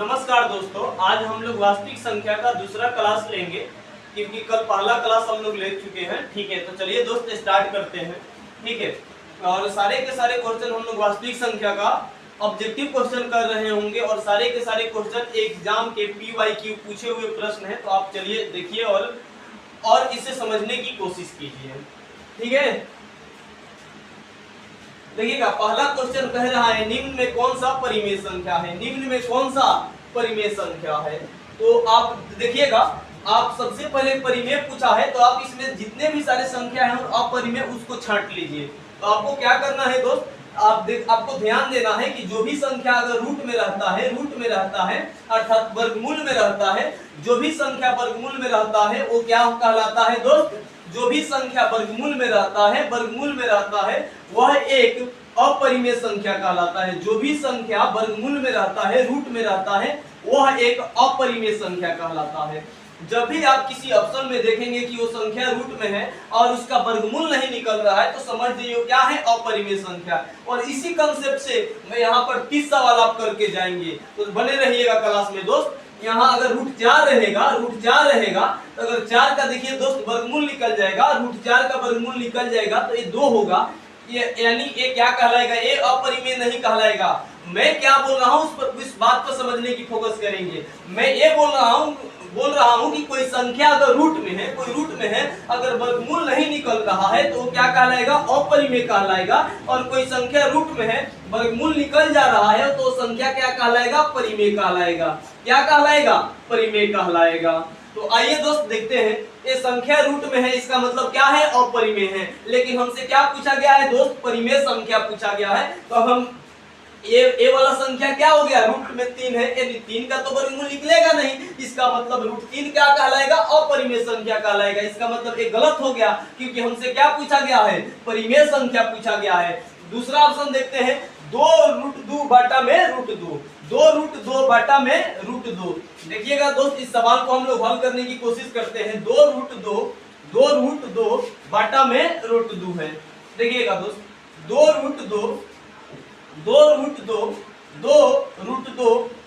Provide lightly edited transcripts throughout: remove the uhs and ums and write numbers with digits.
नमस्कार दोस्तों, आज हम लोग वास्तविक संख्या का दूसरा क्लास लेंगे क्योंकि कल पहला क्लास हम लोग ले चुके हैं। ठीक है, तो चलिए दोस्त स्टार्ट करते हैं। ठीक है, और सारे के सारे क्वेश्चन हम लोग वास्तविक संख्या का ऑब्जेक्टिव क्वेश्चन कर रहे होंगे और सारे के सारे क्वेश्चन एग्जाम के PYQ पूछे हुए प्रश्न हैं। तो आप चलिए देखिए और इसे समझने की कोशिश कीजिए। ठीक है, देखिएगा पहला क्वेश्चन कह रहा है निम्न में कौन सा परिमेय संख्या है। निम्न में कौन सा परिमेय संख्या है, तो आप देखिएगा, आप सबसे पहले परिमेय पूछा है तो आप इसमें जितने भी सारे संख्या है और अपरिमेय उसको छांट लीजिए। तो आपको क्या करना है दोस्त, आपको ध्यान देना है कि जो भी संख्या अगर रूट में रहता है अर्थात वर्गमूल में रहता है, जो भी संख्या वर्गमूल में रहता है वो क्या कहलाता है दोस्त, जो भी संख्या वर्गमूल में रहता है वह एक अपरिमेय संख्या कहलाता है। जो भी संख्या वर्गमूल में रहता है, रूट में रहता है, वह एक अपरिमेय संख्या कहलाता है। जब भी आप किसी ऑप्शन में देखेंगे कि वो संख्या रूट में है और उसका वर्गमूल नहीं निकल रहा है तो समझ जाइए क्या है, अपरिमेय संख्या। और इसी कंसेप्ट से मैं यहाँ पर 30 सवाल आप करके जाएंगे, तो बने रहिएगा क्लास में दोस्त। यहाँ अगर रूट 4 रहेगा तो अगर 4 का देखिए दोस्त वर्गमूल निकल जाएगा, रूट 4 का वर्गमूल निकल जाएगा तो ये 2 होगा। ये यानी ये क्या कहलाएगा, ये अपरिमेय नहीं कहलाएगा। मैं क्या बोल रहा हूँ उस पर, इस बात पर समझने की फोकस करेंगे। मैं ये बोल रहा हूँ कि कोई संख्या अगर रूट में है अगर वर्गमूल नहीं निकल रहा है तो वो क्या कहलाएगा, अपरिमेय कहलाएगा। और कोई संख्या रूट में है वर्गमूल निकल जा रहा है तो संख्या क्या कहलाएगा, परिमेय कहलाएगा। क्या कहलाएगा, परिमेय कहलाएगा। तो आइए दोस्त देखते हैं, ये संख्या रूट में है इसका मतलब क्या है, अपरिमेय है। लेकिन हमसे क्या पूछा गया है दोस्त, परिमेय संख्या पूछा गया है। तो हम ये वाला संख्या क्या हो गया, रूट में 3 है, यानी 3 का तो वर्गमूल निकलेगा नहीं, इसका मतलब रूट 3 क्या कहलाएगा, अपरिमेय संख्या कहलाएगा। इसका मतलब ये गलत हो गया क्योंकि हमसे क्या पूछा गया है, परिमेय संख्या पूछा गया है। दूसरा ऑप्शन देखते हैं, 2 रूट 2 बटा में रूट 2, 2 रूट 2 बटा में रूट 2। देखिएगा दोस्त, इस सवाल को हम लोग हल करने की कोशिश करते हैं। 2 रूट 2 बटा में रूट 2 है। देखिएगा दोस्त, 2 रूट 2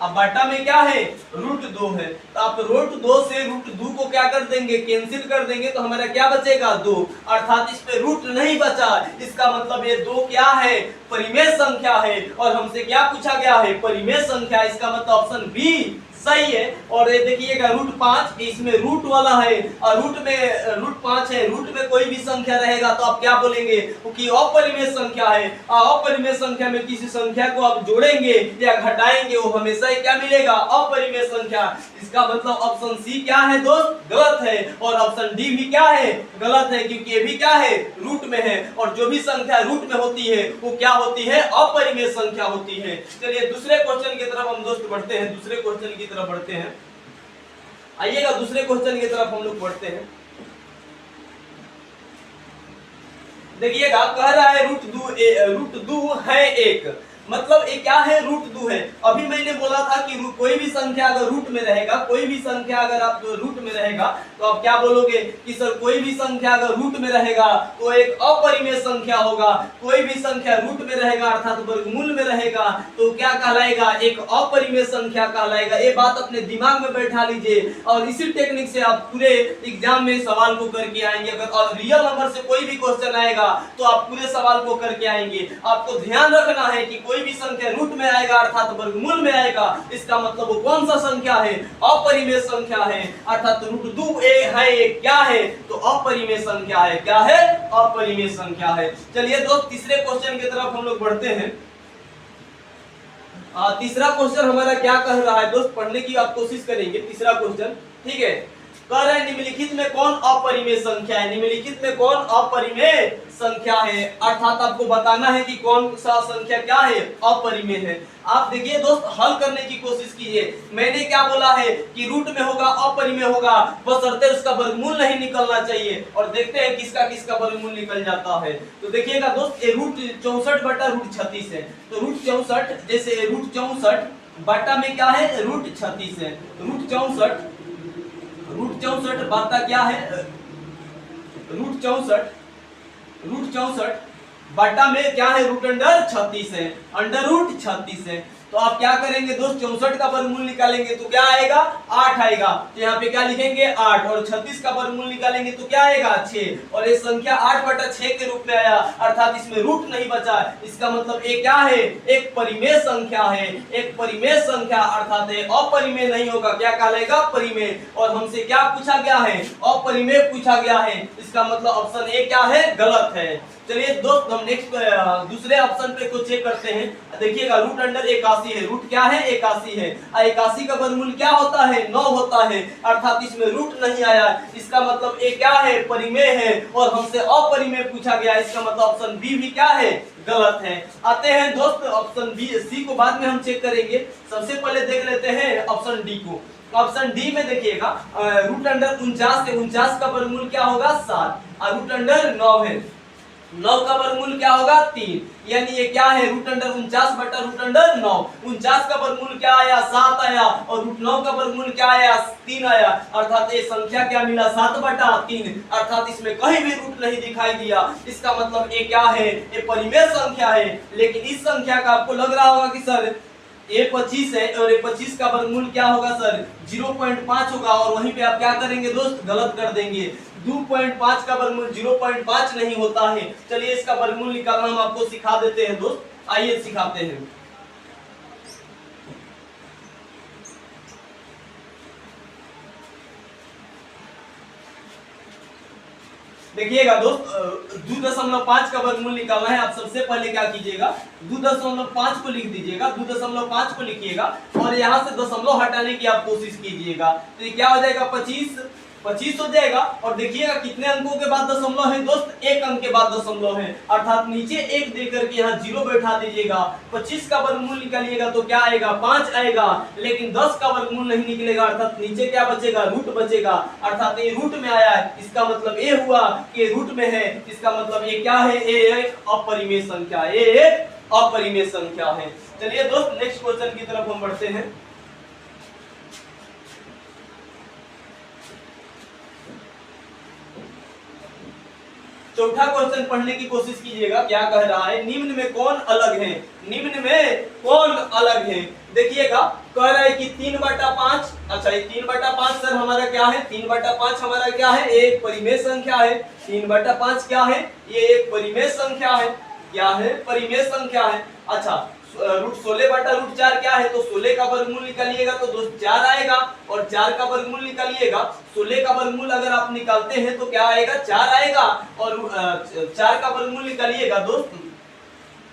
अब बटा में क्या है, रूट 2 है। तो आप रूट 2 से रूट 2 को क्या कर देंगे, कैंसिल कर देंगे, तो हमारा क्या बचेगा, 2। अर्थात इस पे रूट नहीं बचा, इसका मतलब ये 2 क्या है, परिमेय संख्या है। और हमसे क्या पूछा गया है, परिमेय संख्या। इसका मतलब ऑप्शन बी सही है। और ये देखिएगा रूट 5, इसमें रूट वाला है और रूट 5 है, रूट में कोई भी संख्या रहेगा तो आप क्या बोलेंगे कि अपरिमेय संख्या है। अपरिमेय संख्या में किसी संख्या को आप जोड़ेंगे या घटाएंगे वो हमेशा ही क्या मिलेगा, अपरिमेय संख्या। इसका मतलब ऑप्शन सी क्या है दोस्त, गलत है। और ऑप्शन डी भी क्या है, गलत है, क्योंकि ये भी क्या है, रूट में है। और जो भी संख्या रूट में होती है वो क्या होती है, अपरिमेय संख्या होती है। चलिए दूसरे क्वेश्चन की तरफ हम दोस्त बढ़ते हैं, दूसरे क्वेश्चन की तरफ बढ़ते हैं। आइएगा दूसरे क्वेश्चन की तरफ हम लोग बढ़ते हैं। देखिएगा कह रहा है रूट 2 है 1, मतलब ये क्या है, रूट 2 है। अभी मैंने बोला था कि कोई भी संख्या अगर रूट में रहेगा, कोई भी संख्या अगर आप रूट में रहेगा तो आप क्या बोलोगे कि सर कोई भी संख्या अगर रूट में रहेगा तो एक अपरिमेय संख्या होगा। कोई भी संख्या रूट में रहेगा अर्थात वर्गमूल में रहेगा तो क्या कहलाएगा, एक अपरिमेय संख्या कहलाएगा। ये बात अपने दिमाग में बैठा लीजिए और इसी टेक्निक से आप पूरे एग्जाम में सवाल को करके आएंगे। अगर और रियल नंबर से कोई भी क्वेश्चन आएगा तो आप पूरे सवाल को करके आएंगे। आपको ध्यान रखना है कि कोई भी संख्या रूट में आएगा अर्थात वर्गमूल में आएगा, इसका मतलब वो कौन सा संख्या है, अपरिमेय संख्या है। अर्थात रूट 2 है क्या है, तो अपरिमेय संख्या है। क्या है, अपरिमेय संख्या है। चलिए दोस्त तीसरे क्वेश्चन की तरफ हम लोग बढ़ते हैं। तीसरा क्वेश्चन हमारा क्या कह रहा है दोस्त, पढ़ने की आप कोशिश करेंगे। तीसरा क्वेश्चन ठीक है, कह रहे हैं निम्नलिखित में कौन अपरिमेय संख्या है। निम्नलिखित में कौन अपरिमेय संख्या है, अर्थात आपको बताना है कि कौन सा संख्या क्या है, अपरिमेय है। आप देखिए दोस्त हल करने की कोशिश कीजिए। मैंने क्या बोला है कि रूट में होगा, अपरिमेय होगा, बशर्ते उसका वर्गमूल नहीं निकलना चाहिए। और देखते हैं किसका किसका वर्गमूल निकल जाता है। तो देखिएगा दोस्त, ये रूट 64 बटा रूट 36 है। तो रूट 64 जैसे रूट 64 बटा में क्या है, रूट 36 है। रूट 64 बटा क्या है, रूट 64 बटा में क्या है, रूट अंडर 36 है, अंडर रूट 36 है। तो आप क्या करेंगे दोस्त, 64 का वर्गमूल निकालेंगे तो क्या आएगा, 8 आएगा। तो यहाँ पे क्या लिखेंगे 8, और 36 का वर्गमूल निकालेंगे तो क्या आएगा 6, और ये संख्या 8/6 के रूप में आया, अर्थात इसमें रूट नहीं बचा। इसका मतलब ये क्या है, एक परिमेय संख्या है। एक परिमेय संख्या अर्थात अपरिमेय नहीं होगा, क्या कहलाएगा, परिमेय। और हमसे क्या पूछा गया है, अपरिमेय पूछा गया है। इसका मतलब ऑप्शन ए क्या है, गलत है। चलिए दोस्त हम नेक्स्ट दूसरे ऑप्शन पे को चेक करते हैं। देखिएगा रूट अंडर 81 है, रूट क्या है, 81 है। 81 का वर्गमूल क्या होता है, 9 होता है, अर्थात इसमें रूट नहीं आया। इसका मतलब ए क्या है, परिमेय है, और हमसे अपरिमेय पूछा गया। इसका मतलब ऑप्शन बी भी क्या है, गलत है। आते हैं दोस्त ऑप्शन बी, सी को बाद में हम चेक करेंगे। सबसे पहले देख लेते हैं ऑप्शन डी को। ऑप्शन डी में देखिएगा रूट अंडर 49 है, 49 का वर्गमूल क्या होगा, 7, और रूट अंडर 9 है, 9 का वर्गमूल क्या होगा, 3। यानी ये क्या है, रूट अंडर 49 बटा रूट अंडर 9। 49 का वर्गमूल क्या आया, 7 आया, और रूट 9 का वर्गमूल क्या आया, 3 आया, अर्थात ये संख्या क्या मिला, 7/3, अर्थात इसमें कहीं भी रूट नहीं दिखाई दिया। इसका मतलब ये क्या है, ये परिमेय संख्या है। लेकिन इस संख्या का आपको लग रहा होगा कि सर ये 25 है, और ये 25 का वर्गमूल क्या होगा सर, 0.5 होगा, और वहीं पे आप क्या करेंगे दोस्त, गलत कर देंगे। 2.5 का वर्गमूल 0.5 नहीं होता है। चलिए इसका वर्गमूल निकालना हम आपको सिखा देते हैं दोस्त, आइए सिखाते हैं। देखिएगा दोस्त 2.5 का वर्गमूल निकालना है। आप सबसे पहले क्या कीजिएगा, 2.5 को लिख दीजिएगा, 2.5 को लिखिएगा, और यहाँ से दशमलव हटाने की आप कोशिश कीजिएगा। तो ये क्या हो जाएगा, 25 हो जाएगा। और देखिएगा कितने अंकों के बाद दशमलव है दोस्त, 1 अंक के बाद दशमलव है, अर्थात नीचे 1 देकर के यहाँ 0 बैठा दीजिएगा। 25 का वर्गमूल निकालिएगा तो क्या आएगा, 5 आएगा। लेकिन 10 का वर्गमूल नहीं निकलेगा, अर्थात नीचे क्या बचेगा, रूट बचेगा, अर्थात ये रूट में आया है। इसका मतलब ये हुआ कि रूट में है। इसका मतलब ये क्या है, ये एक अपरिमेय संख्या, ये एक अपरिमेय संख्या है। चलिए दोस्त नेक्स्ट क्वेश्चन की तरफ हम बढ़ते हैं। चौथा क्वेश्चन पढ़ने की कोशिश कीजिएगा, क्या कह रहा है, निम्न में कौन अलग है, निम्न में कौन अलग है। देखिएगा कह रहा है कि 3/5, अच्छा ये 3/5 सर हमारा क्या है, 3/5 हमारा क्या है, एक परिमेय संख्या है। 3/5 क्या है, ये एक परिमेय संख्या है। क्या है, परिमेय संख्या है। अच्छा रूट 16/4 क्या है, तो 16 का वर्गमूल निकालिएगा तो दोस्त 4 आएगा, और 4 का वर्गमूल निकालिएगा, 16 का वर्गमूल अगर आप निकालते हैं तो क्या आएगा, 4 आएगा, और 4 का वर्गमूल निकालिएगा दोस्त,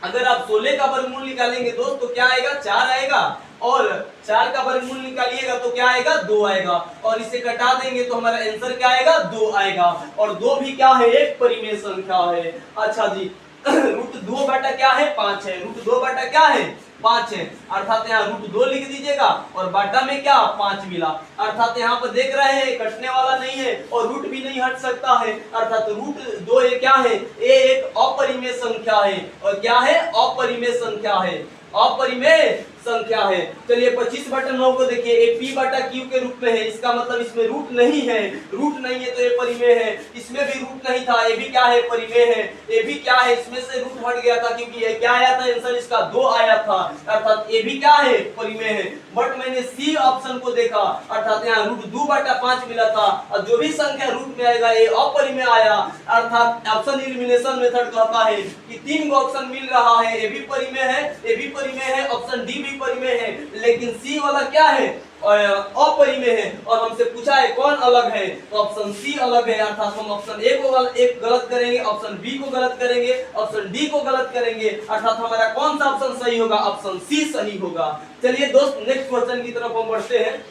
अगर आप 16 का वर्गमूल निकालेंगे दोस्त तो क्या आएगा, 4 आएगा, और 4 का वर्गमूल निकालिएगा तो क्या आएगा, 2 आएगा, और इसे घटा देंगे तो हमारा आंसर क्या आएगा, 2 आएगा। और 2 भी क्या है, एक परिमेय संख्या है। अच्छा जी रूट 2 बटा क्या है, 5 है, रूट 2 बटा क्या है, 5 है, अर्थात यहाँ रूट 2 लिख दीजिएगा, और बाटा में क्या 5 मिला, अर्थात यहाँ पर देख रहे हैं कटने वाला नहीं है, और रूट भी नहीं हट सकता है, अर्थात रूट 2 ये क्या है, ये एक अपरिमेय संख्या है। और क्या है, अपरिमेय संख्या है, अपरिमेय संख्या है। चलिए 25/9 को देखिए, एक p/q के रूप में है। इसका मतलब इसमें रूट नहीं है, रूट नहीं है तो ये परिमेय है। इसमें भी रूट नहीं था, ये भी क्या है, परिमेय है। ये भी क्या है, इसमें से रूट हट गया था, क्योंकि ये क्या आया था, आंसर इसका 2 आया था, अर्थात ये भी क्या है, परिमेय है। बट मैंने सी ऑप्शन को देखा, अर्थात यहाँ रूट 2/5 मिला था, और जो भी संख्या रूट में आएगा ये अपरिमेय आया, अर्थात ऑप्शन एलिमिनेशन मेथड कहता है कि 3 गो ऑप्शन मिल रहा है, ये भी परिमेय है, ये भी परिमेय है, ऑप्शन डी भी परिमेय है, लेकिन सी वाला क्या है, अपरिमेय है। और हमसे पूछा है कौन अलग है, तो ऑप्शन सी अलग है, अर्थात हम ऑप्शन ए को एक गलत करेंगे, ऑप्शन बी को गलत करेंगे, ऑप्शन डी को गलत करेंगे, अर्थात हमारा कौन सा ऑप्शन सही होगा, ऑप्शन सी सही होगा। चलिए दोस्त नेक्स्ट क्वेश्चन की तरफ हम बढ़ते हैं।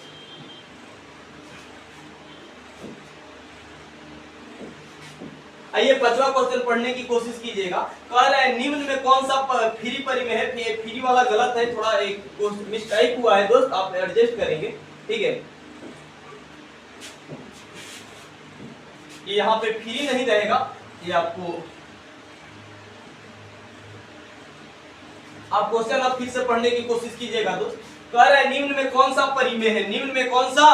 आइए 5वां क्वेश्चन पढ़ने की कोशिश कीजिएगा। कह रहा है निम्न में कौन सा फ्री परिमेय है, फ्री वाला गलत है, थोड़ा एक मिस्टेक हुआ है दोस्त, आप एडजस्ट करेंगे, ठीक है। ये यहाँ पे फ्री नहीं रहेगा, ये आपको आप क्वेश्चन आप फिर से पढ़ने की कोशिश कीजिएगा दोस्त। कह रहा है निम्न में कौन सा परिमेय है, निम्न में कौन सा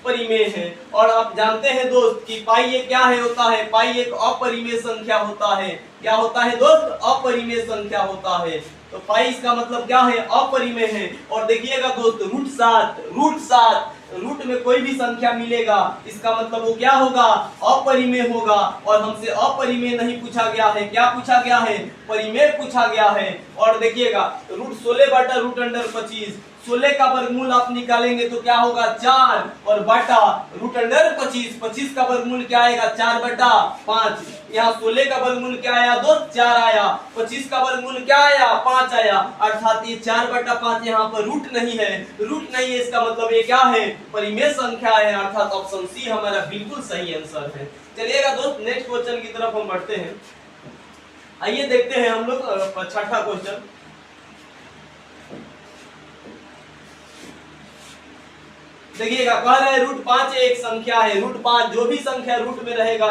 परिमेय है। और आप जानते हैं दोस्त कि पाई ये क्या है, होता है, पाई एक अपरिमेय संख्या होता है। क्या होता है दोस्त, अपरिमेय संख्या होता है। तो पाई इसका मतलब क्या है, अपरिमेय है। और देखिएगा दोस्त रूट 7 रूट में कोई भी संख्या मिलेगा इसका मतलब वो क्या होगा, अपरिमेय होगा। और हमसे अपरिमेय नहीं पूछा गया है, क्या पूछा गया है, परिमेय पूछा गया है। और देखिएगा √16/√25, 16 का वर्गमूल आप निकालेंगे तो क्या होगा 4 और बटा √25, 25 का वर्गमूल क्या आएगा 4/5। यहाँ 16 का वर्गमूल क्या आया दोस्त 4 आया, 25 का वर्गमूल क्या आया 5 आया, अर्थात ये 4/5 यहाँ पर रूट नहीं है, इसका मतलब ये क्या है, परिमेय संख्या है, अर्थात ऑप्शन सी हमारा बिल्कुल सही आंसर है। चलिएगा दोस्त नेक्स्ट क्वेश्चन की तरफ हम बढ़ते हैं। आइए देखते हैं हम लोग छठा क्वेश्चन। देखिएगा कह रहे हैं √5 एक संख्या है, √5 जो भी संख्या रूट में रहेगा,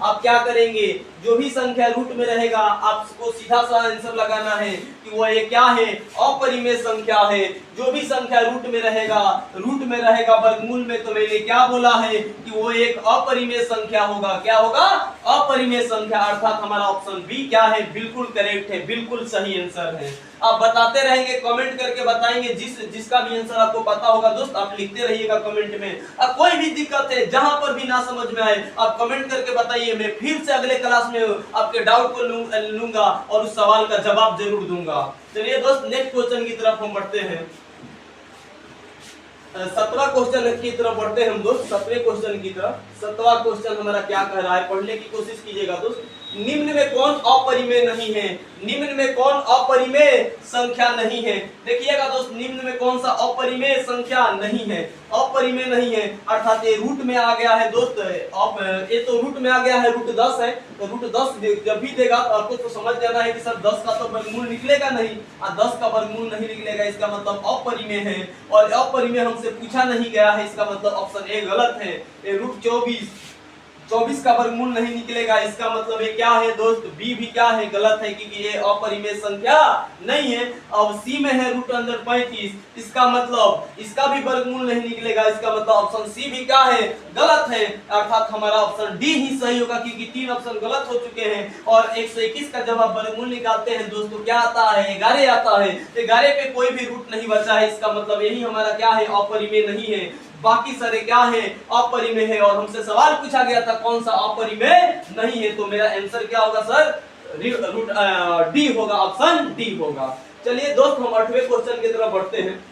आप क्या करेंगे, जो भी संख्या रूट में रहेगा आपको सीधा सा आंसर लगाना है कि वो ये क्या है, अपरिमेय संख्या है। जो भी संख्या रूट में रहेगा वर्गमूल में, तो मैंने क्या बोला है कि वो एक अपरिमेय संख्या होगा। क्या होगा, अपरिमेय संख्या, अर्थात हमारा ऑप्शन बी क्या है, बिल्कुल करेक्ट है, बिल्कुल सही आंसर है। आप बताते रहेंगे, कमेंट करके बताएंगे, जिसका भी आंसर आपको पता होगा दोस्त आप लिखते रहिएगा कमेंट में। अब कोई भी दिक्कत है, जहां पर भी ना समझ में आए आप कमेंट करके बताइए, मैं फिर से अगले क्लास में आपके डाउट को लूंगा और उस सवाल का जवाब जरूर दूंगा। चलिए दोस्त नेक्स्ट क्वेश्चन की तरफ हम बढ़ते हैं। 7वां क्वेश्चन की तरफ बढ़ते हैं हम दोस्त, 7वें क्वेश्चन की तरफ। 7वां क्वेश्चन हमारा क्या कह रहा है, पढ़ने की कोशिश कीजिएगा दोस्त। निम्न में कौन अपरिमेय नहीं है, निम्न में कौन अपरिमेय संख्या नहीं है। देखिएगा दोस्त निम्न में कौन सा अपरिमेय संख्या नहीं है, अपरिमेय नहीं है, अर्थात ये रूट में आ गया है दोस्त। ये तो रूट में आ गया है, √10 है, तो √10 जब भी देगा तो आपको तो समझ जाना है कि सर 10 का तो वर्गमूल निकलेगा नहीं, 10 का वर्गमूल नहीं निकलेगा, इसका मतलब अपरिमेय है। और अपरिमेय हमसे पूछा नहीं गया है, इसका मतलब ऑप्शन ए गलत है। √24 का वर्गमूल नहीं निकलेगा, इसका मतलब ये क्या है दोस्त, बी भी क्या है, गलत है, क्योंकि ये अपरिमेय संख्या नहीं है। अब सी में है √35, इसका मतलब इसका भी वर्गमूल नहीं निकलेगा, इसका मतलब ऑप्शन सी भी क्या है, गलत है, अर्थात हमारा ऑप्शन डी ही सही होगा, क्योंकि 3 ऑप्शन गलत हो चुके हैं। और 121 का जब आप वर्गमूल निकालते हैं दोस्तों क्या आता है, 11 आता है, 11 पे कोई भी रूट नहीं बचा है, इसका मतलब यही हमारा क्या है, अपरिमेय नहीं है। बाकी सारे क्या है, अपरिमेय है। और हमसे सवाल पूछा गया था कौन सा अपरिमेय नहीं है, तो मेरा आंसर क्या होगा सर, डी होगा, ऑप्शन डी होगा। चलिए दोस्त हम 8वें क्वेश्चन की तरफ बढ़ते हैं।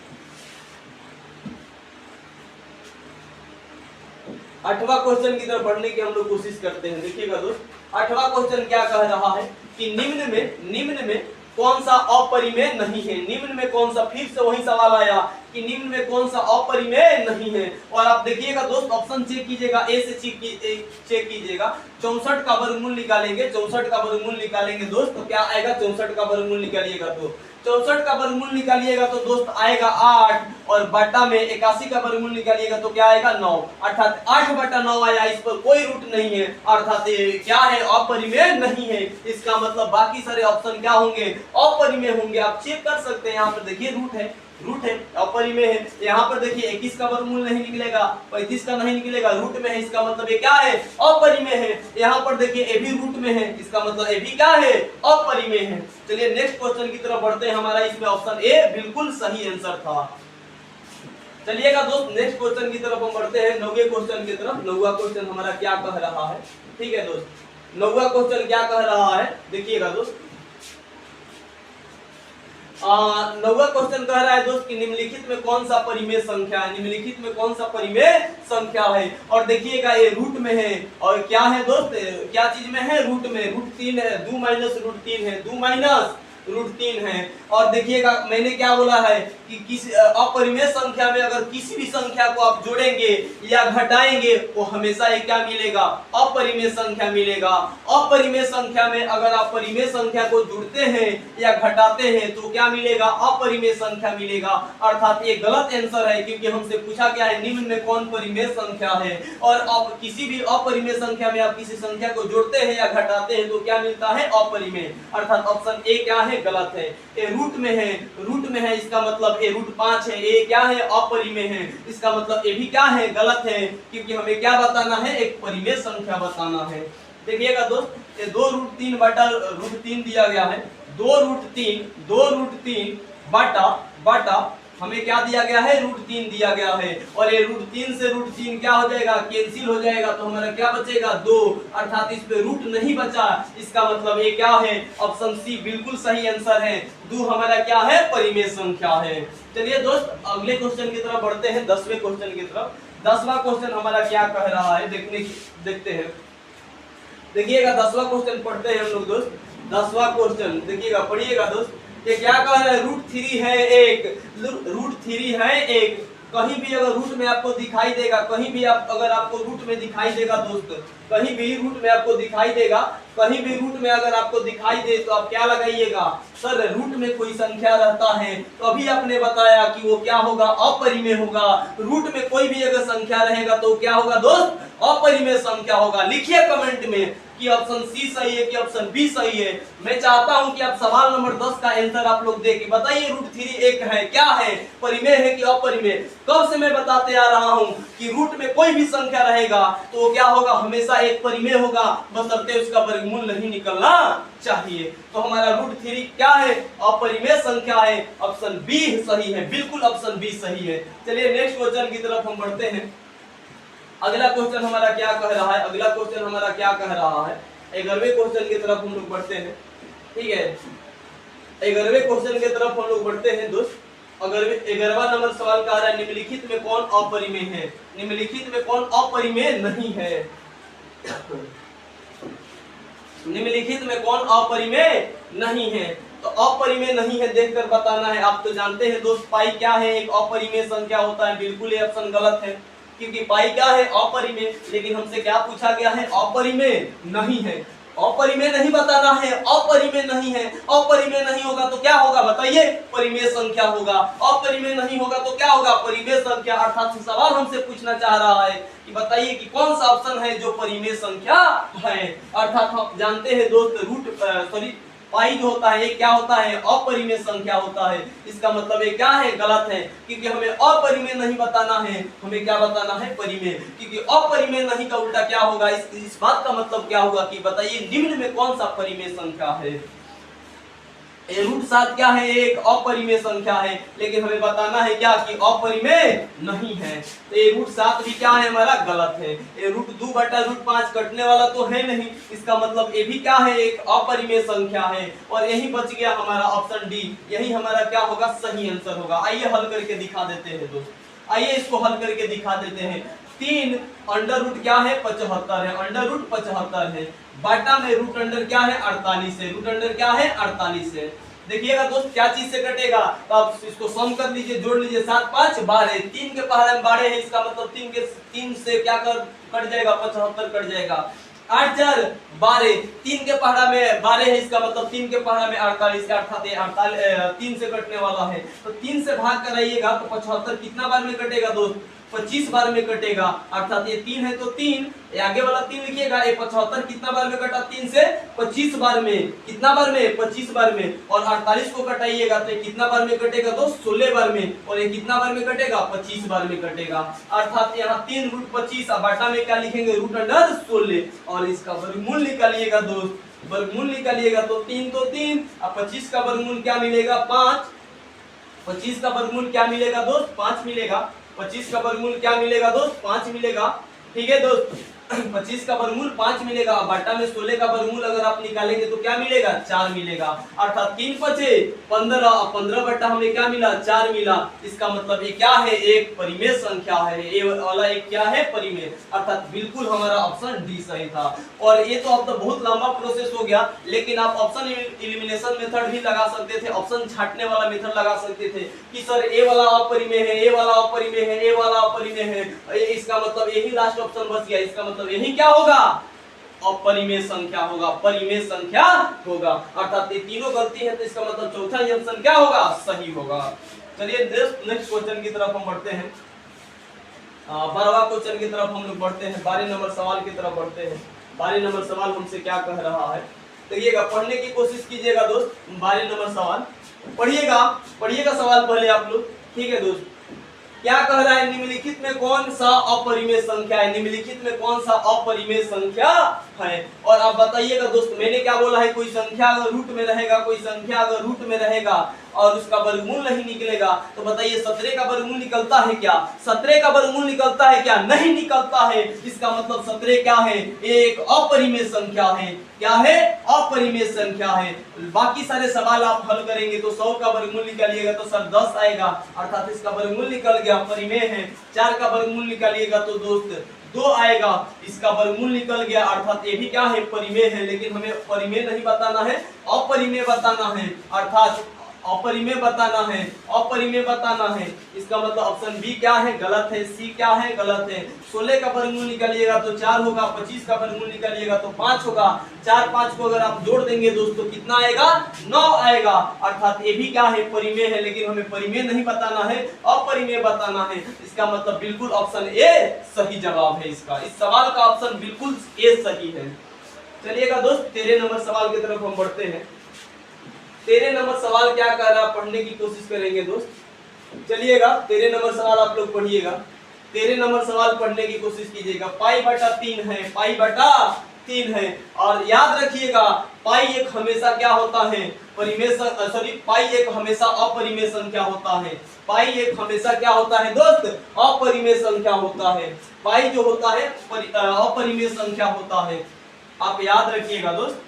8वां क्वेश्चन की तरफ बढ़ने की हम लोग कोशिश करते हैं। देखिएगा दोस्त 8वां क्वेश्चन क्या कह रहा है कि निम्न में कौन सा अपरिमेय नहीं है, निम्न में कौन सा, फिर से वही सवाल आया कि निम्न में कौन सा अपरिमेय नहीं है। और आप देखिएगा दोस्त ऑप्शन चेक कीजिएगा, ए से चेक कीजिएगा। 64 का वर्गमूल निकालेंगे, 64 का वर्गमूल निकालेंगे दोस्त तो क्या आएगा, 64 का वर्गमूल निकालिएगा तो 64 का वर्गमूल निकालिएगा तो दोस्त आएगा 8, और बटा में 81 का वर्गमूल निकालिएगा तो क्या आएगा 9, अर्थात 8/9 आया, इस पर कोई रूट नहीं है, अर्थात ये क्या है, अपरिमेय नहीं है। इसका मतलब बाकी सारे ऑप्शन क्या होंगे, अपरिमेय होंगे। आप चेक कर सकते हैं, यहाँ पर देखिए रूट है, अपरिमेय है। यहाँ पर देखिए 21 का वर्गमूल नहीं निकलेगा, 35 का नहीं निकलेगा, रूट में है, इसका मतलब ये क्या है, अपरिमेय है। यहाँ पर देखिए ए भी रूट में है, इसका मतलब ए भी क्या है, अपरिमेय है। चलिए नेक्स्ट क्वेश्चन की तरफ बढ़ते हैं, हमारा इसमें ऑप्शन ए बिल्कुल सही आंसर था। चलिएगा दोस्त नेक्स्ट क्वेश्चन की तरफ हम बढ़ते हैं, 9वें क्वेश्चन की तरफ। 9वां क्वेश्चन हमारा क्या कह रहा है, ठीक है दोस्त, 9वां क्वेश्चन क्या कह रहा है, देखिएगा दोस्त 9वां क्वेश्चन कह रहा है दोस्त कि निम्नलिखित में कौन सा परिमेय संख्या है, निम्नलिखित में कौन सा परिमेय संख्या है। और देखिएगा ये रूट में है, और क्या है दोस्त, क्या चीज में है, रूट में, √3 है, 2 - √3 है, 2 - √3 है। और देखिएगा मैंने क्या बोला है कि किसी अपरिमेय संख्या में अगर किसी भी संख्या को आप जोड़ेंगे या घटाएंगे वो हमेशा ये क्या मिलेगा, अपरिमेय संख्या मिलेगा। अपरिमेय संख्या में अगर आप परिमेय संख्या को जोड़ते हैं या घटाते हैं तो क्या मिलेगा, अपरिमेय संख्या मिलेगा, अर्थात ये गलत आंसर है, क्योंकि हमसे पूछा गया है निम्न में कौन परिमेय संख्या है। और अब किसी भी अपरिमेय संख्या में आप किसी संख्या को जोड़ते हैं या घटाते हैं तो क्या मिलता है, अपरिमेय, अर्थात ऑप्शन ए क्या है, गलत है। ए रूट में है, इसका मतलब ए √5 है, ए क्या है, अपरिमेय है, इसका मतलब ए भी क्या है, गलत है, क्योंकि हमें क्या बताना है, एक परिमेय संख्या बताना है। देखिएगा दोस्त ये 2√3 बटा √3 दिया गया है, 2√3 बटा बटा हमें क्या दिया गया है, √3 दिया गया है। और ये √3 से √3 क्या हो जाएगा, कैंसिल हो जाएगा, तो हमारा क्या बचेगा 2, अर्थात इस पे रूट नहीं बचा। इसका मतलब ये क्या है, ऑप्शन सी बिल्कुल सही आंसर है। 2 हमारा क्या है, परिमेय संख्या है। चलिए दोस्त अगले क्वेश्चन की तरफ बढ़ते हैं, 10वें क्वेश्चन की तरफ। 10वां क्वेश्चन हमारा क्या कह रहा है, देखते हैं। देखिएगा 10वां क्वेश्चन पढ़ते हैं हम लोग दोस्त। 10वां क्वेश्चन देखिएगा, पढ़िएगा दोस्त। ये क्या कह रहा है, √3 है 1, √3 है 1। कहीं भी अगर रूट में आपको दिखाई देगा, कहीं भी अगर आपको रूट में दिखाई देगा दोस्त, कहीं भी रूट में आपको दिखाई देगा, कहीं भी रूट में अगर आपको दिखाई दे तो आप क्या लगाइएगा, सर रूट में कोई संख्या रहता है तो अभी आपने बताया कि वो क्या होगा, अपरिमेय होगा। रूट में कोई भी अगर संख्या रहेगा तो क्या होगा दोस्त, अपरिमेय संख्या होगा। लिखिए कमेंट में कि ऑप्शन सी सही है कि ऑप्शन बी सही है। मैं चाहता हूं कि आप सवाल नंबर 10 का आंसर आप लोग दें कि बताइए √3 1 है, क्या है, परिमेय है कि अपरिमेय। कब से मैं बताते आ रहा हूं कि रूट में कोई भी संख्या रहेगा तो वो क्या होगा, हमेशा एक परिमेय होगा, बशर्ते उसका वर्गमूल नहीं निकलना चाहिए। तो हमारा √3 क्या है, अपरिमेय संख्या है। ऑप्शन बी सही है, बिल्कुल ऑप्शन बी सही है। चलिए नेक्स्ट क्वेश्चन की तरफ हम बढ़ते हैं। अगला क्वेश्चन हमारा क्या कह रहा है, अगला क्वेश्चन हमारा क्या कह रहा है, 11वें क्वेश्चन की तरफ हम लोग बढ़ते हैं। ठीक है, 11वें क्वेश्चन की तरफ हम लोग बढ़ते हैं दोस्त। अगर 11वां नंबर सवाल कह रहा है, निम्नलिखित में कौन अपरिमेय है, निम्नलिखित में कौन अपरिमेय नहीं है, निम्नलिखित में कौन अपरिमेय नहीं है। तो अपरिमेय नहीं है देखकर बताना है। आप तो जानते हैं दोस्त पाई क्या है, एक अपरिमेय संख्या होता है। बिल्कुल ये ऑप्शन गलत है, क्योंकि पाई क्या है, अपरिमेय। लेकिन हमसे क्या पूछा गया है, अपरिमेय नहीं है। अपरिमेय नहीं बताना है, अपरिमेय नहीं है। अपरिमेय नहीं होगा तो क्या होगा बताइए, परिमेय संख्या होगा। अपरिमेय नहीं होगा तो क्या होगा, परिमेय संख्या। अर्थात सवाल हमसे पूछना चाह रहा है कि बताइए कि कौन सा ऑप्शन है जो परिमेय संख्या है। अर्थात हम जानते हैं दोस्त पाई जो होता है क्या होता है, अपरिमेय संख्या होता है। इसका मतलब ये क्या है, गलत है, क्योंकि हमें अपरिमेय नहीं बताना है, हमें क्या बताना है, परिमेय। क्योंकि अपरिमेय नहीं का उल्टा क्या होगा, इस बात का मतलब क्या होगा कि बताइए निम्न में कौन सा परिमेय संख्या है। √7 क्या है, एक अपरिमेय संख्या है। लेकिन हमें बताना है क्या कि अपरिमेय नहीं है। तो ये √7 भी क्या है, हमारा गलत है। ये √2 बटा √5 कटने वाला तो है नहीं, इसका मतलब ये भी क्या है, एक अपरिमेय संख्या है। और यही बच गया हमारा ऑप्शन डी, यही हमारा क्या होगा, सही आंसर होगा। आइए हल करके दिखा देते हैं दोस्त, आइए इसको हल करके दिखा देते हैं। 3 अंडर रूट क्या है, 75 है, अंडर रूट 75 है। बाटा में रूट अंडर क्या है, 48 है, रूट अंडर क्या है, 48 है। देखिएगा दोस्त क्या चीज से कटेगा, तो आप इसको सम कर लीजिए, जोड़ लीजिए, 7 5 12, 3 के पहाड़े में 12 है, इसका मतलब 3 से क्या कट जाएगा, 75 कट जाएगा। 8 4 12, 3 के पहाड़ा में 12 है, इसका मतलब 3 के पहाड़ा में 48, अर्थात 3 से कटने वाला है। तो 3 से भाग कराइएगा तो 75 कितना बार में कटेगा दोस्त, 25 बार में कटेगा। अर्थात ये 3 है तो 3, आगे वाला 3 लिखिएगा। ये 75 कितना बार में कटा, 3 से 25 बार में, कितना बार में, 25 बार में। और 48 को कटाइएगा तो कितना बार में कटेगा दोस्त, 16 बार में। और ये कितना बार में कटेगा, 25 बार में कटेगा। अर्थात यहाँ 3 √25, अब बाटा में क्या लिखेंगे, रूट अंडर 16। और इसका वर्गमूल निकालिएगा दोस्त, वर्गमूल निकालिएगा तो 3 तो 3, अब 25 का वर्गमूल क्या मिलेगा, 5। 25 का वर्गमूल क्या मिलेगा दोस्त, 5 मिलेगा। 25 का वर्गमूल क्या मिलेगा दोस्त, 5 मिलेगा। ठीक है दोस्त, 25 का वर्गमूल 5 मिलेगा। बाटा में 16 का वर्गमूल अगर आप निकालेंगे तो क्या मिलेगा, 4 मिलेगा। अर्थात 3 बचे 15, 15 बटा हमें क्या मिला, 4 मिला। इसका मतलब ये क्या है, एक परिमेय संख्या है। ये वाला एक क्या है, परिमेय। अर्थात बिल्कुल हमारा ऑप्शन डी सही था। और ये तो अब तो बहुत लंबा प्रोसेस हो गया, लेकिन आप ऑप्शन एलिमिनेशन मेथड भी लगा सकते थे, ऑप्शन छांटने वाला मेथड लगा सकते थे कि सर ए वाला अपरिमेय है, ए वाला अपरिमेय है, ए वाला अपरिमेय है। इसका मतलब यही लास्ट ऑप्शन बच गया। इसका मतलब यही क्या होगा, अपरिमेय संख्या होगा, परिमेय संख्या होगा। अर्थात ये तीनों गलती है, तो इसका मतलब चौथा ही ऑप्शन क्या होगा, सही होगा। चलिए नेक्स्ट क्वेश्चन की तरफ हम बढ़ते हैं। 12वां क्वेश्चन की तरफ हम लोग बढ़ते हैं, 12 नंबर सवाल की तरफ बढ़ते हैं। 12 नंबर सवाल हमसे क्या कह रहा है, देखिएगा, पढ़ने की कोशिश कीजिएगा दोस्त। 12 नंबर सवाल पढ़िएगा, पढ़िएगा सवाल पहले आप लोग, ठीक है दोस्त। क्या कह रहा है, निम्नलिखित में कौन सा अपरिमेय संख्या है, निम्नलिखित में कौन सा अपरिमेय संख्या है। और आप बताइएगा दोस्त, मैंने क्या बोला है, कोई संख्या अगर रूट में रहेगा, कोई संख्या अगर रूट में रहेगा और उसका वर्गमूल नहीं निकलेगा, तो बताइए 17 का वर्गमूल निकलता है क्या, 17 का वर्गमूल निकलता है क्या, नहीं निकलता है। इसका मतलब 17 क्या है, एक अपरिमेय संख्या है। क्या है, अपरिमेय संख्या है। बाकी सारे सवाल आप हल करेंगे तो 100 का वर्गमूल निकालिएगा तो सर 10 आएगा, अर्थात इसका वर्गमूल निकल गया, परिमेय है। 4 का वर्गमूल निकालिएगा तो दोस्त 2 आएगा, इसका वर्गमूल निकल गया, अर्थात ये भी क्या है, परिमेय है। लेकिन हमें परिमेय नहीं बताना है, अपरिमेय बताना है, अर्थात अपरिमेय बताना है, अपरिमेय बताना है। इसका मतलब ऑप्शन बी क्या है, गलत है। सी क्या है, गलत है। 16 का वर्गमूल निकालिएगा तो 4 होगा, 25 का वर्गमूल निकालिएगा तो 5 होगा। 4 5 को अगर आप जोड़ देंगे दोस्तों कितना आएगा, 9 आएगा, अर्थात ये भी क्या है, परिमेय है। लेकिन हमें परिमेय नहीं बताना है, अपरिमेय बताना है। इसका मतलब बिल्कुल ऑप्शन ए सही जवाब है इसका। इस सवाल का ऑप्शन बिल्कुल ए सही है। चलिएगा दोस्त 13 नंबर सवाल की तरफ हम बढ़ते हैं। 13 नंबर सवाल क्या कह रहा है, पढ़ने की कोशिश करेंगे दोस्त। चलिएगा 13 नंबर सवाल आप लोग पढ़िएगा। 13 नंबर सवाल पढ़ने की कोशिश कीजिएगा। पाई बटा 3 है, पाई बटा 3 है। और याद रखिएगा पाई एक हमेशा क्या होता है, परिमेय, सॉरी पाई एक हमेशा अपरिमेय संख्या होता है। पाई एक हमेशा क्या होता है दोस्त, अपरिमेय संख्या होता है। पाई जो होता है अपरिमेय संख्या होता है, आप याद रखिएगा दोस्त।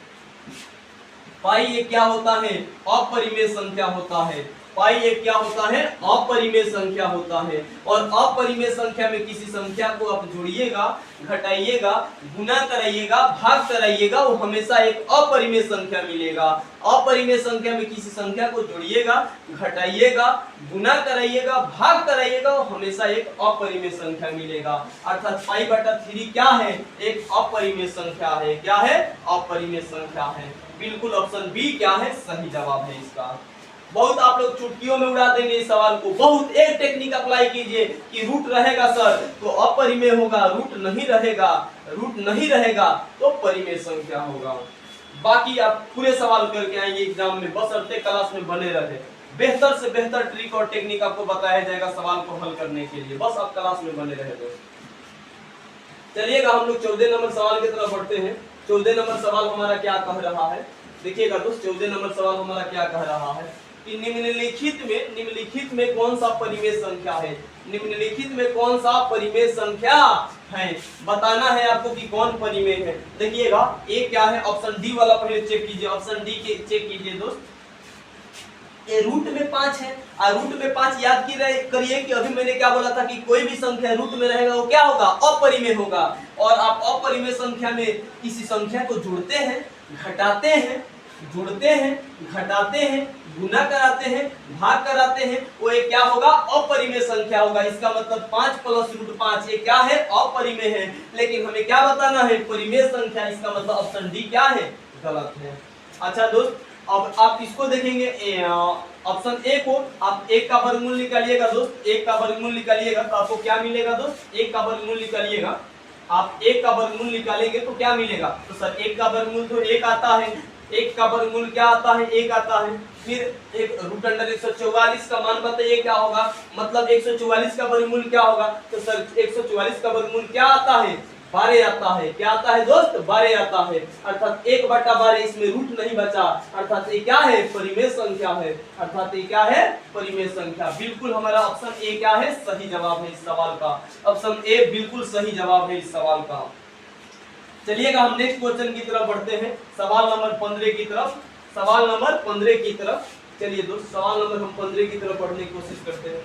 पाई एक क्या होता है, अपरिमेय संख्या होता है। पाई एक क्या होता है, अपरिमेय संख्या होता है। और अपरिमेय संख्या में किसी संख्या को आप जोड़िएगा, घटाइएगा, गुना कराइएगा, भाग कराइएगा, वो हमेशा एक अपरिमेय संख्या मिलेगा। अपरिमेय संख्या में किसी संख्या को जोड़िएगा, घटाइएगा, गुना कराइएगा, भाग कराइएगा, वो हमेशा एक अपरिमेय संख्या मिलेगा। अर्थात पाई बटा 3 क्या है, एक अपरिमेय संख्या है। क्या है, अपरिमेय संख्या है। बिल्कुल ऑप्शन बी क्या है, सही जवाब है इसका। बहुत आप लोग चुटकियों में उड़ा देंगे इस सवाल को। बहुत एक टेक्निक अप्लाई कीजिए कि रूट रहेगा सर तो अपरिमेय होगा, रूट नहीं रहेगा, रूट नहीं रहेगा तो परिमेय संख्या होगा। बाकी आप पूरे सवाल करके आएंगे एग्जाम में, बशर्ते क्लास में बने रहे। बेहतर से बेहतर ट्रिक और टेक्निक आपको बताया जाएगा सवाल को हल करने के लिए, बस आप क्लास में बने रहे दोस्त। चलिएगा हम लोग 14 नंबर सवाल की तरफ बढ़ते हैं। 14 नंबर सवाल हमारा क्या कह रहा है, देखिएगा दोस्त 14 नंबर सवाल हमारा क्या कह रहा है कि निम्नलिखित में कौन सा परिमेय संख्या है, निम्नलिखित में कौन सा परिमेय संख्या है, बताना है आपको कि कौन परिमेय है। देखिएगा ए क्या है, ऑप्शन डी वाला पहले चेक कीजिए, ऑप्शन डी के चेक कीजिए दोस्त। ये रूट में 5 है और रूट में 5 याद करिए कि अभी मैंने क्या बोला था कि कोई भी संख्या रूट में रहेगा वो क्या होगा, अपरिमेय होगा। और आप अपरिमेय संख्या में किसी संख्या को जोड़ते हैं, घटाते हैं, जोड़ते हैं, घटाते हैं, गुना कराते हैं, भाग कराते हैं, वो एक क्या होगा, अपरिमेय संख्या होगा। इसका मतलब 5 प्लस रूट 5 ये क्या है, अपरिमेय है। लेकिन हमें क्या बताना है, परिमेय संख्या। इसका मतलब ऑप्शन डी क्या है, गलत है। अच्छा दोस्त अब आप इसको देखेंगे ऑप्शन ए को, आप 1 का वर्गमूल निकालिएगा दोस्त, 1 का वर्गमूल निकालिएगा तो आपको क्या मिलेगा दोस्त, 1 का वर्गमूल निकालिएगा, आप 1 का वर्गमूल निकालेंगे तो क्या मिलेगा, तो सर 1 का वर्गमूल तो 1 आता है, 1 का वर्गमूल क्या आता है, 1 आता है। फिर एक रूट अंडर 144 का मान बताइए क्या होगा, मतलब 144 का वर्गमूल क्या होगा, तो सर 144 का वर्गमूल क्या आता है, 12 आता है। क्या आता है दोस्त, 12 आता है। अर्थात 1/12, इसमें रूट नहीं बचा, अर्थात ये क्या है, परिमेय संख्या है। अर्थात ये क्या है, परिमेय संख्या। बिल्कुल हमारा ऑप्शन ए क्या है, सही जवाब है इस सवाल का। ऑप्शन ए बिल्कुल सही जवाब है इस सवाल का। चलिएगा हम नेक्स्ट क्वेश्चन की तरफ बढ़ते हैं, सवाल नंबर 15 की तरफ। सवाल नंबर 15 की तरफ चलिए दोस्त, सवाल नंबर हम 15 की तरफ पढ़ने की कोशिश करते हैं।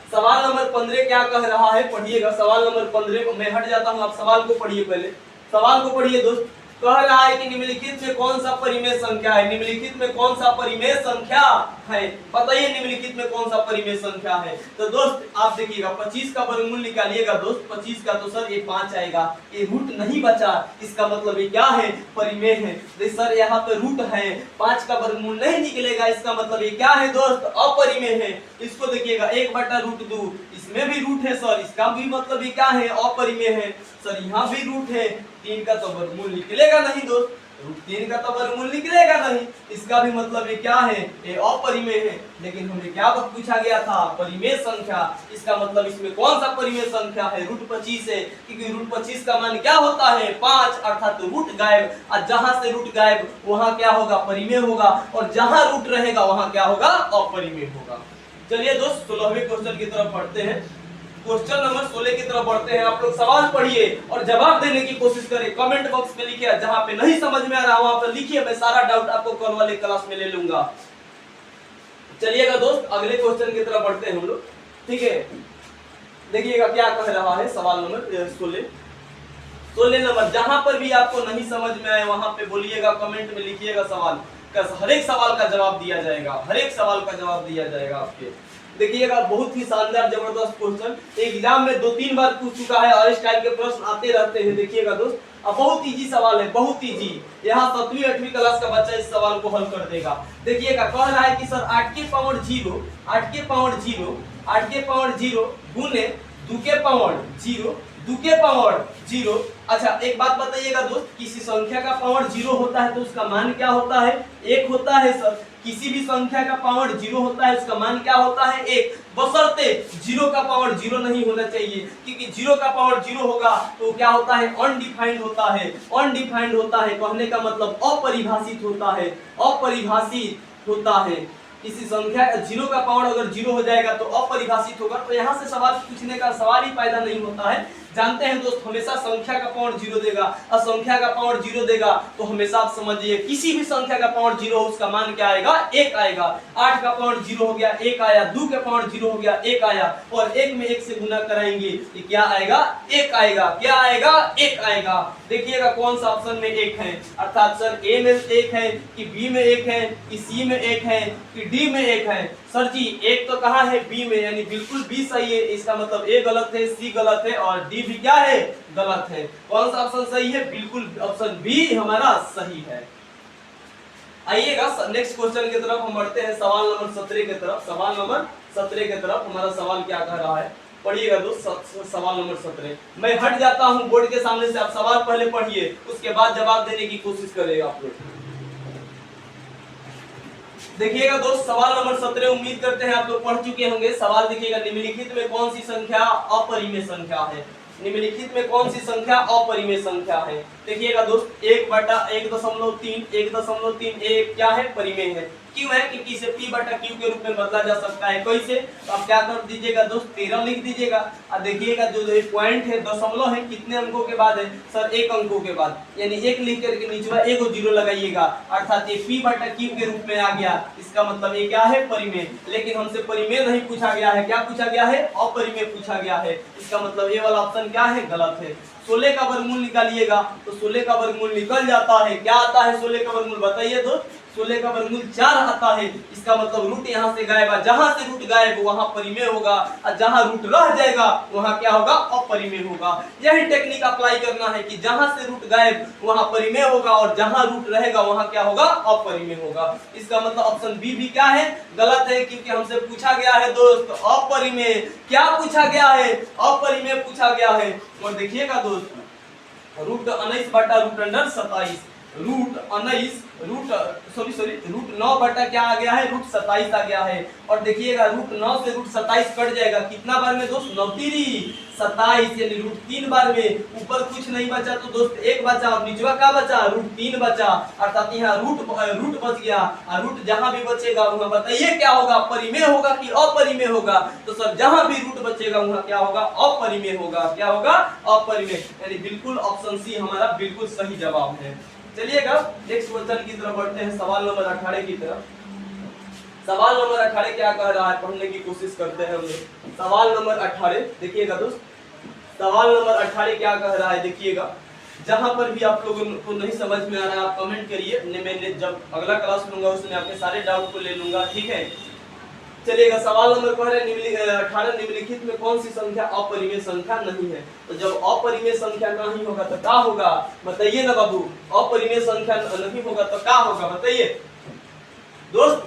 सवाल नंबर 15 क्या कह रहा है, पढ़िएगा। सवाल नंबर 15 को मैं हट जाता हूं, आप सवाल को पढ़िए, पहले सवाल को पढ़िए दोस्त। कह रहा है कि निम्नलिखित में कौन सा परिमेय संख्या है, निम्नलिखित में कौन सा परिमेय संख्या है, बताइए निम्नलिखित में कौन सा परिमेय संख्या है। तो दोस्त आप देखिएगा 25 का वर्गमूल निकालिएगा दोस्त, 25 का तो सर ये 5 आएगा, ये रूट नहीं बचा, इसका मतलब ये क्या है, परिमेय है। तो सर यहाँ पे रूट है, 5 का वर्गमूल नहीं निकलेगा, इसका मतलब ये क्या है दोस्त, अपरिमेय है। इसको देखिएगा 1/√2, इसमें भी रूट है सर, इसका भी मतलब ये क्या है, अपरिमेय है। सर यहाँ भी रूट है, 3 का तो वर्गमूल निकलेगा नहीं दोस्त, √3 का तो वर्गमूल निकलेगा नहीं, इसका भी मतलब ये क्या है, ये अपरिमेय है। लेकिन हमें क्या पूछा गया था, परिमेय संख्या, इसका मतलब इसमें कौन सा परिमेय संख्या है, √25 है, क्योंकि √25 का मान क्या होता है 5, अर्थात रूट गायब, और जहां से रूट गायब वहां क्या होगा, परिमेय होगा, और जहां रूट रहेगा वहां क्या होगा, अपरिमेय होगा। चलिए दोस्त 16वें क्वेश्चन की तरफ बढ़ते हैं। क्वेश्चन नंबर 16 की तरफ बढ़ते हैं। आप लोग सवाल पढ़िए और जवाब देने की कोशिश करें। कमेंट बॉक्स में लिखिए, जहां पे नहीं समझ में आ रहा वहां पर लिखिए, मैं सारा डाउट आपको कल वाले क्लास में ले लूंगा। चलिएगा दोस्त अगले क्वेश्चन की तरफ बढ़ते हैं हम लोग, ठीक है। देखिएगा क्या कह रहा है सवाल नंबर 16 नंबर। जहां पर भी आपको नहीं समझ में आए वहां पे बोलिएगा, कमेंट में लिखिएगा सवाल, हर एक सवाल का जवाब दिया जाएगा, हर एक सवाल का जवाब दिया जाएगा आपके। देखिएगा बहुत ही शानदार जबरदस्त क्वेश्चन, एग्जाम में 2-3 बार पूछ चुका है और इस टाइप के प्रश्न आते रहते हैं। देखिएगा दोस्त अब बहुत इजी सवाल है, बहुत इजी। यहाँ 7वीं 8वीं क्लास का बच्चा इस सवाल को हल कर देगा। देखिएगा कह रहा है कि सर 8 के पावर 0 8 के पावर 0 8 के पावर 0 गुने 2 के पावर 0 2 के पावर 0। अच्छा एक बात बताइएगा दोस्त, किसी संख्या का पावर 0 होता है तो उसका मान क्या होता है, 1 होता है सर। किसी भी संख्या का पावर 0 होता है उसका मान क्या होता है, 1, बशर्ते 0 का पावर 0 नहीं होना चाहिए, क्योंकि 0 का पावर 0 होगा तो क्या होता है, अनडिफाइंड होता है। अनडिफाइंड होता है कहने का मतलब अपरिभाषित होता है, अपरिभाषित होता है। किसी संख्या 0 का पावर अगर 0 हो जाएगा तो अपरिभाषित होगा, तो यहाँ से सवाल पूछने का सवाल ही पैदा नहीं होता है। जानते हैं दोस्त हमेशा संख्या का पावर 0 देगा, असंख्या का पावर 0 देगा, तो हमेशा आप समझिए किसी भी संख्या का पावर 0 उसका मान क्या आएगा, 1 आएगा। 8 का पावर 0 हो गया 1 आया, 2 का पावर 0 हो गया 1 आया, और 1 में 1 से गुना कराएंगे तो क्या आएगा, 1 आएगा। क्या आएगा, 1 आएगा। देखिएगा कौन सा ऑप्शन में 1 है, अर्थात सर ए में 1 है कि बी में 1 है कि सी में 1 है कि डी में 1 है। सर जी 1 तो कहाँ है, बी में, यानी बिल्कुल बी सही है। इसका मतलब ए गलत है, सी गलत है और डी भी क्या है, गलत है। कौन सा ऑप्शन सही है, बिल्कुल ऑप्शन बी हमारा सही है। आइएगा नेक्स्ट क्वेश्चन की तरफ हम बढ़ते हैं, सवाल नंबर 17 की तरफ। सवाल नंबर 17 की तरफ हमारा सवाल क्या कह रहा है, पढ़िएगा दोस्त सवाल नंबर 17। मैं हट जाता हूं बोर्ड के सामने से, आप सवाल पहले पढ़िए उसके बाद जवाब देने की कोशिश करेगा आप लोग। देखिएगा दोस्त सवाल नंबर 17 उम्मीद करते हैं आप लोग पढ़ चुके होंगे। सवाल देखिएगा, निम्नलिखित में कौन सी संख्या अपरिमेय संख्या है, निम्नलिखित में कौन सी संख्या अपरिमेय संख्या है। देखिएगा दोस्त 1/1.3 1.3 एक क्या है, परिमेय है। क्यों है, क्योंकि इसे p/q के रूप में बदला जा सकता है। कैसे, तो आप क्या कर दीजिएगा दोस्त 13 लिख दीजिएगा। और देखिएगा जो पॉइंट है दशमलव है कितने अंकों के बाद है सर, 1 अंकों के बाद, यानी 1 लिख करके नीचे एक 0 लगाइएगा, अर्थात ये p/q के रूप में आ गया। इसका मतलब ये क्या है, परिमेय। लेकिन हमसे परिमेय नहीं पूछा गया है, क्या पूछा गया है, अपरिमेय पूछा गया है। इसका मतलब ये वाला ऑप्शन क्या है, गलत है। 16 का वर्गमूल निकालिएगा तो 16 का वर्गमूल निकल जाता है। क्या आता है 16 का वर्गमूल, बताइए दोस्त। 16 का वर्गमूल 4 आता है। इसका मतलब रूट यहाँ से गायब है, जहां से रूट गायब वहां परिमेय होगा, और जहां रूट रह जाएगा वहां क्या होगा, अपरिमेय होगा। यही टेक्निक अप्लाई करना है कि जहां से रूट गायब वहां परिमेय होगा, और जहां रूट रहेगा वहां क्या होगा, अपरिमेय होगा। इसका मतलब ऑप्शन बी भी क्या है, गलत है, क्योंकि हमसे पूछा गया है दोस्त अपरिमेय। क्या पूछा गया है, अपरिमेय पूछा गया है। और देखिएगा दोस्त √19/√27 रूट 9 बटा क्या आ गया है, √27 आ गया है। और देखिएगा √9 से √27 कट जाएगा कितना बार में दोस्त, 9 तिरी 27, यानी √3 बार में। ऊपर कुछ नहीं बचा तो दोस्त 1 बचा, और नीचवा क्या बचा, √3 बचा, अर्थात यहाँ रूट बच गया। और रूट जहां भी बचेगा वहां बताइए क्या होगा, परिमेय होगा कि अपरिमेय होगा। तो सर जहां भी रूट बचेगा वहां क्या होगा, अपरिमेय होगा। क्या होगा, अपरिमेय, यानी बिल्कुल ऑप्शन सी हमारा बिल्कुल सही जवाब है। चलिएगा नेक्स्ट क्वेश्चन की तरफ बढ़ते हैं, सवाल नंबर 18 की तरफ। सवाल नंबर 18 क्या कह रहा है, पढ़ने की कोशिश करते हैं हम लोग। सवाल नंबर 18 देखिएगा दोस्त, सवाल नंबर 18 क्या कह रहा है, देखिएगा। जहां पर भी आप लोगों को नहीं समझ में आ रहा है आप कमेंट करिए, मैं जब अगला क्लास लूंगा उसमें आपके सारे डाउट को ले लूंगा, ठीक है। चलिएगा सवाल नंबर कह रहे हैं 18 निम्नलिखित में कौन सी संख्या अपरिमेय संख्या नहीं है। तो जब अपरिमेय संख्या नहीं होगा तो क्या होगा, बताइए ना बाबू। अपरिमेय संख्या नहीं होगा तो क्या होगा, बताइए दोस्त।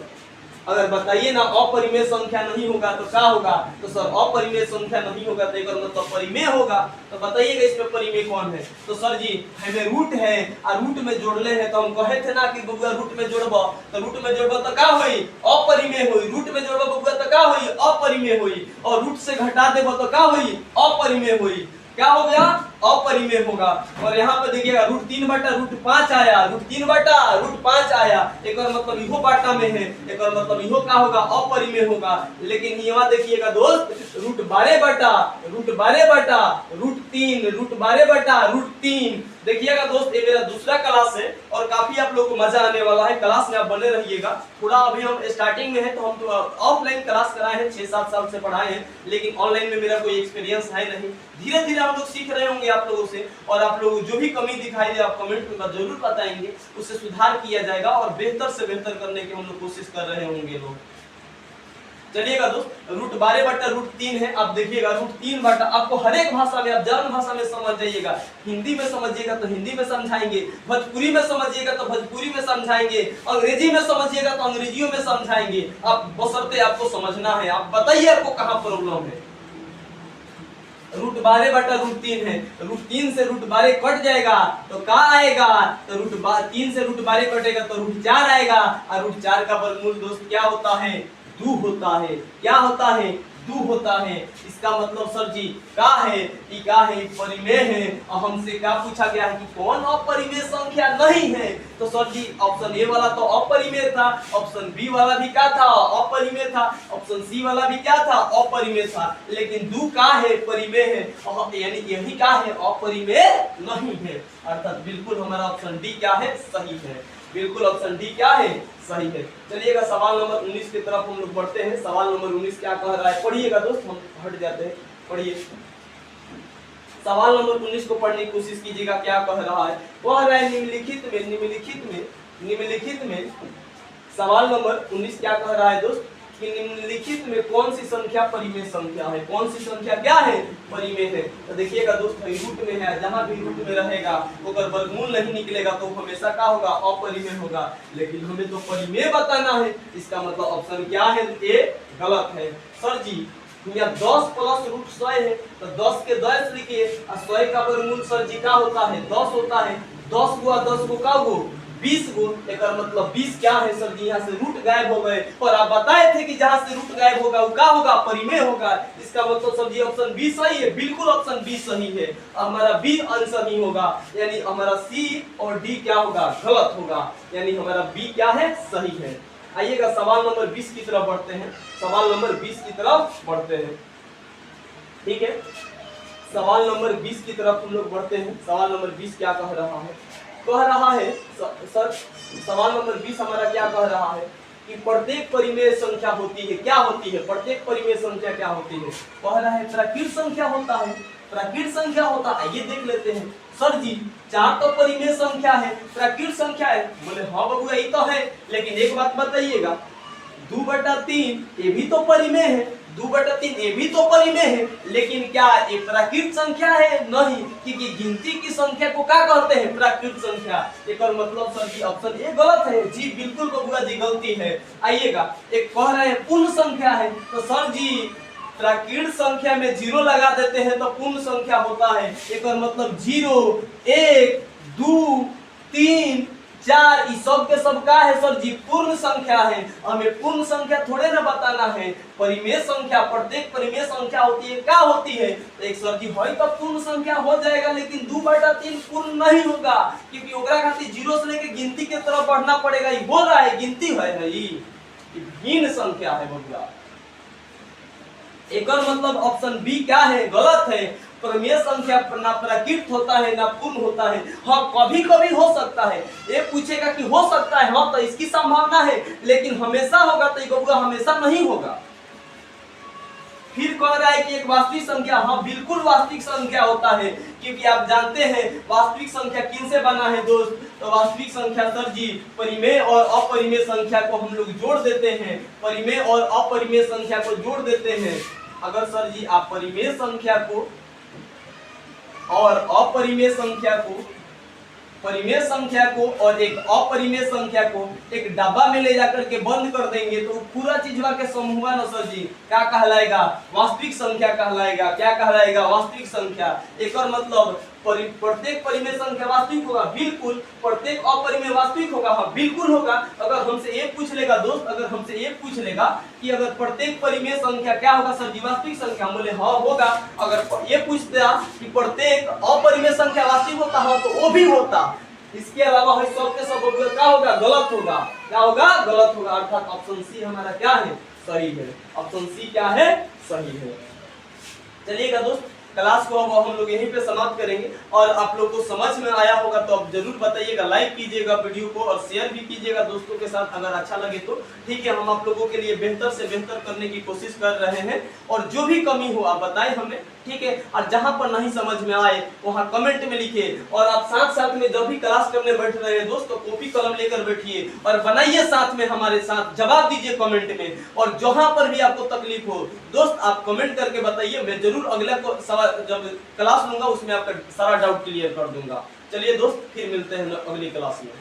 अगर बताइए ना अपरिमेय संख्या नहीं होगा तो क्या होगा? तो सर अपरिमेय संख्या नहीं होगा तो एकर मतलब परिमेय होगा। तो बताइएगा इसमें परिमेय कौन है? तो सर जी हमें रूट है और रूट में जोड़ले है, तो हम कहे थे ना कि बबुआ रूट में जोड़बो, तो रूट में जोड़बो तो क्या होई? अपरिमेय होई। रूट में जोड़बो बबुआ तो क्या होई? अपरिमेय होई। और रूट से घटा देबो तो क्या होई? अपरिमेय होई। क्या हो गया? अपरिमेय होगा। और यहाँ पे देखिएगा रूट 3 बटा रूट 5 आया, रूट 3 बटा रूट 5 आया, एक मतलब इहो बाटा में है, एक मतलब इहो क्या होगा? अपरिमेय होगा। लेकिन यहाँ देखिएगा दोस्त रूट 12 बटा रूट 3, रूट 12 बटा रूट 3। देखिएगा दोस्त ये मेरा दूसरा क्लास है और काफी आप लोग को मजा आने वाला है। क्लास में आप बने रहिएगा। थोड़ा अभी हम स्टार्टिंग में है तो हम तो ऑफलाइन क्लास कराए हैं, 6-7 साल से पढ़ाए हैं, लेकिन ऑनलाइन में मेरा कोई एक्सपीरियंस है नहीं। धीरे धीरे हम लोग सीख रहे होंगे आप लोगों से, और आप लोग जो भी कमी दिखाई दे आप कमेंट में जरूर बताएंगे, उससे सुधार किया जाएगा और बेहतर से बेहतर करने की हम लोग कोशिश कर रहे होंगे लोग। चलिएगा दोस्त रूट 12 बटा रूट 3 है। अब देखिएगा रूट 3 बटा, आपको हर एक भाषा में, आप जर्मन भाषा में समझ जाइएगा, हिंदी में समझिएगा तो हिंदी में समझाएंगे, भोजपुरी में समझिएगा तो भोजपुरी में समझाएंगे, अंग्रेजी में समझिएगा तो अंग्रेजियों में समझाएंगे। आप बशर्ते आपको समझना है। आप बताइए आपको कहाँ प्रॉब्लम है? रूट 12 बटा रूट 3 है, रूट 3 से रूट 12 कट जाएगा तो क्या आएगा? तो रूट 3 से रूट 12 कटेगा तो रूट 4 आएगा, और रूट 4 का वर्गमूल दोस्त क्या होता है? 2 होता है। क्या होता है? 2 होता है। इसका मतलब सर जी क्या है? ये क्या है? परिमेय है। और हमसे क्या पूछा गया है कि कौन अपरिमेय संख्या नहीं है? तो सर जी ऑप्शन ए वाला तो अपरिमेय था, ऑप्शन बी वाला भी क्या था? अपरिमेय था, ऑप्शन सी वाला भी क्या था? अपरिमेय था। लेकिन 2 क्या है? परिमेय है, यानी यही क्या है? अपरिमेय नहीं है। अर्थात बिल्कुल हमारा ऑप्शन डी क्या है? सही है। बिल्कुल ऑप्शन डी क्या है? सही है। चलिएगा सवाल नंबर 19 की तरफ हम लोग बढ़ते हैं। सवाल नंबर 19 क्या कह रहा है? पढ़िएगा दोस्त, हम हट जाते हैं, पढ़िए। सवाल नंबर 19 को पढ़ने की कोशिश कीजिएगा। क्या कह रहा है? कह रहा है निम्नलिखित में सवाल नंबर 19 क्या कह रहा है दोस्त? कि निम्नलिखित में कौन सी संख्या परिमेय संख्या है? कौन सी संख्या क्या है? परिमेय है। तो देखिएगा दोस्त रूट में है, जहां भी रूट में रहेगा अगर वर्गमूल नहीं निकलेगा तो हमेशा क्या होगा? अपरिमेय होगा। लेकिन हमें तो परिमेय बताना है, इसका मतलब ऑप्शन क्या है? ए गलत है। सर जी यहाँ 10 प्लस रूट 100 है तो 10 के 10 लिखिए, और 100 का वर्गमूल सर जी क्या होता है? 10 होता है। 10 गुआ 10 को क्या हो? 20 गो। एक मतलब 20 क्या है सर जी? यहाँ से रूट गायब हो गए, और आप बताए थे कि जहाँ से रूट गायब होगा वो क्या होगा? परिमेय होगा। इसका मतलब सर जी ऑप्शन बी सही है। बिल्कुल ऑप्शन बी सही है। हमारा बी आंसर नहीं होगा, यानी हमारा सी और डी क्या होगा? गलत होगा। यानी हमारा बी क्या है? सही है। आइएगा सवाल नंबर 20 की तरफ बढ़ते हैं। सवाल नंबर 20 की तरफ बढ़ते हैं, ठीक है। सवाल नंबर 20 की तरफ हम लोग बढ़ते हैं। सवाल नंबर 20 क्या कह रहा है? कह रहा है सर सवाल नंबर 20 हमारा क्या कह रहा है? कि प्रत्येक परिमेय संख्या होती है। क्या होती है? प्रत्येक परिमेय संख्या क्या होती है? कह रहा है प्राकृत संख्या होता है। प्राकृत संख्या होता है, ये देख लेते हैं। सर जी 4 तो परिमेय संख्या है, प्राकृत संख्या है। बोले हाँ बबुआ ये तो है, लेकिन एक बात बताइएगा, 2/3 ये भी तो परिमेय है, 2/3 ये भी तो परिमेय है, लेकिन क्या ये प्राकृत संख्या है? नहीं, क्योंकि गिनती की संख्या को क्या कहते हैं? प्राकृत संख्या। एक और मतलब सर जी ऑप्शन ए गलत है। जी बिल्कुल बबुआ जी गलती है। आइएगा एक कह रहे हैं पूर्ण संख्या है, तो सर जी प्राकृत संख्या में 0 लगा देते हैं तो पूर्ण संख्या होता है। एक और मतलब 0, 1, 2, 3, 4 ये सब के सब का है सर जी? पूर्ण संख्या है। हमें पूर्ण संख्या थोड़े ना बताना है, परिमेय संख्या। प्रत्येक परिमेय संख्या होती है, क्या होती है? तो एक सर जी है तो पूर्ण संख्या हो जाएगा, लेकिन 2/3 पूर्ण नहीं होगा, क्योंकि ओकरा खातिर 0 से लेके गिनती के तरफ बढ़ना पड़ेगा। ये बोल रहा है गिनती है, ये भिन्न संख्या है बबुआ। एक और मतलब ऑप्शन बी क्या है? गलत है। परिमेय संख्या ना प्राकृत होता है ना पूर्ण होता है। हाँ कभी कभी हो सकता है। ये पूछेगा कि हो सकता है, हाँ तो इसकी संभावना है, लेकिन हमेशा होगा तो ये बबुआ हमेशा नहीं होगा। फिर कह रहा है कि एक वास्तविक संख्या, हाँ बिल्कुल वास्तविक संख्या होता है, क्योंकि आप जानते हैं वास्तविक संख्या किन से बना है दोस्त? तो वास्तविक संख्या सर जी परिमेय और अपरिमेय संख्या को हम लोग जोड़ देते हैं। परिमेय और अपरिमेय संख्या को जोड़ देते हैं। अगर सर जी आप परिमेय संख्या को और अपरिमेय संख्या को परिमेय संख्या को और एक अपरिमेय संख्या को एक डब्बा में ले जाकर के बंद कर देंगे तो पूरा चीजवा के समूह न सर जी क्या कहलाएगा, वास्तविक संख्या कहलाएगा। क्या कहलाएगा, वास्तविक संख्या। एक और मतलब प्रत्येक परिमेय संख्या वास्तविक होगा, बिल्कुल। प्रत्येक अपरिमेय वास्तविक होगा, हाँ बिल्कुल होगा। अगर हमसे ये पूछ लेगा दोस्त, अगर हमसे ये पूछ लेगा कि अगर प्रत्येक परिमेय संख्या क्या होगा सर जी, वास्तविक संख्या, बोले हाँ होगा। अगर ये पूछता कि प्रत्येक अपरिमेय संख्या वास्तविक होता है तो वो भी होता। इसके अलावा है सब के सब क्या होगा, गलत होगा। क्या होगा, गलत होगा। अर्थात ऑप्शन सी हमारा क्या है, सही है। ऑप्शन सी क्या है, सही है। चलिएगा दोस्त, क्लास को अब हम लोग यहीं पे समाप्त करेंगे और आप लोग को समझ में आया होगा तो आप जरूर बताइएगा, लाइक कीजिएगा वीडियो को और शेयर भी कीजिएगा दोस्तों के साथ अगर अच्छा लगे तो। ठीक है, हम आप लोगों के लिए बेहतर से बेहतर करने की कोशिश कर रहे हैं और जो भी कमी हो आप बताएं हमें, ठीक है। और जहां पर नहीं समझ में आए वहां कमेंट में लिखिए और आप साथ साथ में जब भी क्लास करने बैठ रहे हैं दोस्तों कॉपी कलम लेकर बैठिए और बनाइए साथ में हमारे साथ, जवाब दीजिए कमेंट में। और जहां पर भी आपको तकलीफ हो दोस्त आप कमेंट करके बताइए, मैं जरूर अगला जब क्लास लूंगा उसमें आपका सारा डाउट क्लियर कर दूंगा। चलिए दोस्त, फिर मिलते हैं अगली क्लास में।